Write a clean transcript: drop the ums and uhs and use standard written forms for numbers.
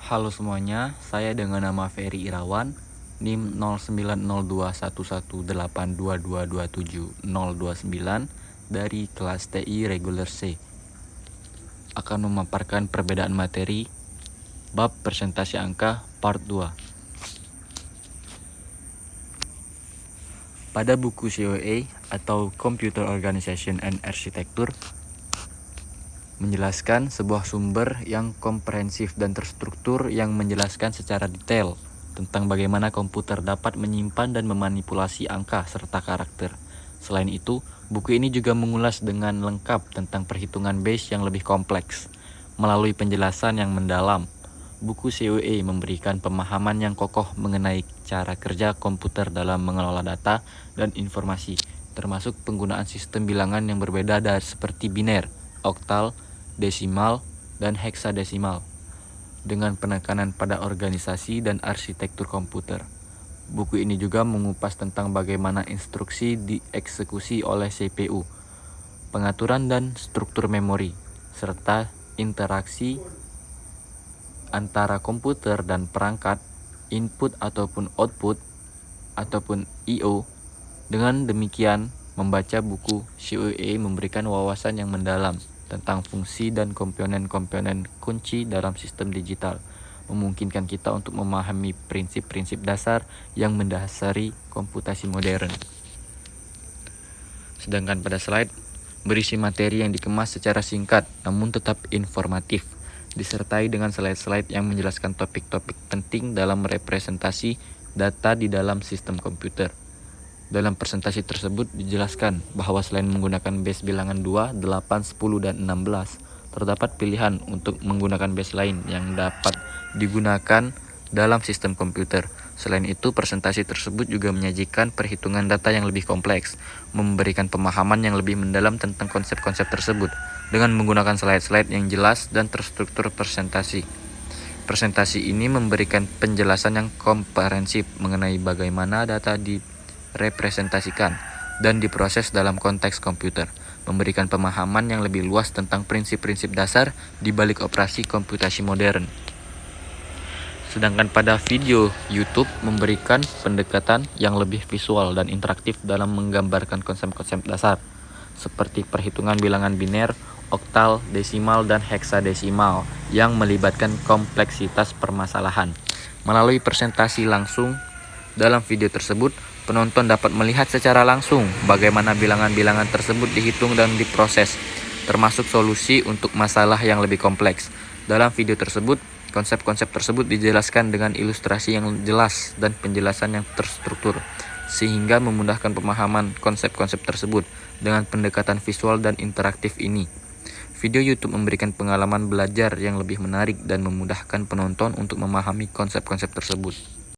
Halo semuanya, saya dengan nama Ferry Irawan, NIM 0902118222270029 dari kelas TI Reguler C. Akan memaparkan perbedaan materi bab presentasi angka part 2. Pada buku COA atau Computer Organization and Architecture menjelaskan sebuah sumber yang komprehensif dan terstruktur yang menjelaskan secara detail tentang bagaimana komputer dapat menyimpan dan memanipulasi angka serta karakter. Selain itu, buku ini juga mengulas dengan lengkap tentang perhitungan base yang lebih kompleks. Melalui penjelasan yang mendalam, buku COA memberikan pemahaman yang kokoh mengenai cara kerja komputer dalam mengelola data dan informasi, termasuk penggunaan sistem bilangan yang berbeda dari seperti biner, oktal, desimal, dan heksadesimal, dengan penekanan pada organisasi dan arsitektur komputer. Buku ini juga mengupas tentang bagaimana instruksi dieksekusi oleh CPU, pengaturan dan struktur memori, serta interaksi antara komputer dan perangkat, input ataupun output, ataupun I/O. Dengan demikian, membaca buku COA memberikan wawasan yang mendalam tentang fungsi dan komponen-komponen kunci dalam sistem digital, memungkinkan kita untuk memahami prinsip-prinsip dasar yang mendasari komputasi modern. Sedangkan pada slide berisi materi yang dikemas secara singkat namun tetap informatif, disertai dengan slide-slide yang menjelaskan topik-topik penting dalam representasi data di dalam sistem komputer. Dalam presentasi tersebut dijelaskan bahwa selain menggunakan base bilangan 2, 8, 10, dan 16, terdapat pilihan untuk menggunakan base lain yang dapat digunakan dalam sistem komputer. Selain itu, presentasi tersebut juga menyajikan perhitungan data yang lebih kompleks, memberikan pemahaman yang lebih mendalam tentang konsep-konsep tersebut, dengan menggunakan slide-slide yang jelas dan terstruktur presentasi. Presentasi ini memberikan penjelasan yang komprehensif mengenai bagaimana data direpresentasikan dan diproses dalam konteks komputer, memberikan pemahaman yang lebih luas tentang prinsip-prinsip dasar di balik operasi komputasi modern. Sedangkan pada video YouTube memberikan pendekatan yang lebih visual dan interaktif dalam menggambarkan konsep-konsep dasar, seperti perhitungan bilangan biner, oktal, desimal, dan heksadesimal yang melibatkan kompleksitas permasalahan. Melalui presentasi langsung dalam video tersebut, penonton dapat melihat secara langsung bagaimana bilangan-bilangan tersebut dihitung dan diproses, termasuk solusi untuk masalah yang lebih kompleks. Dalam video tersebut, konsep-konsep tersebut dijelaskan dengan ilustrasi yang jelas dan penjelasan yang terstruktur, sehingga memudahkan pemahaman konsep-konsep tersebut. Dengan pendekatan visual dan interaktif ini, video YouTube memberikan pengalaman belajar yang lebih menarik dan memudahkan penonton untuk memahami konsep-konsep tersebut.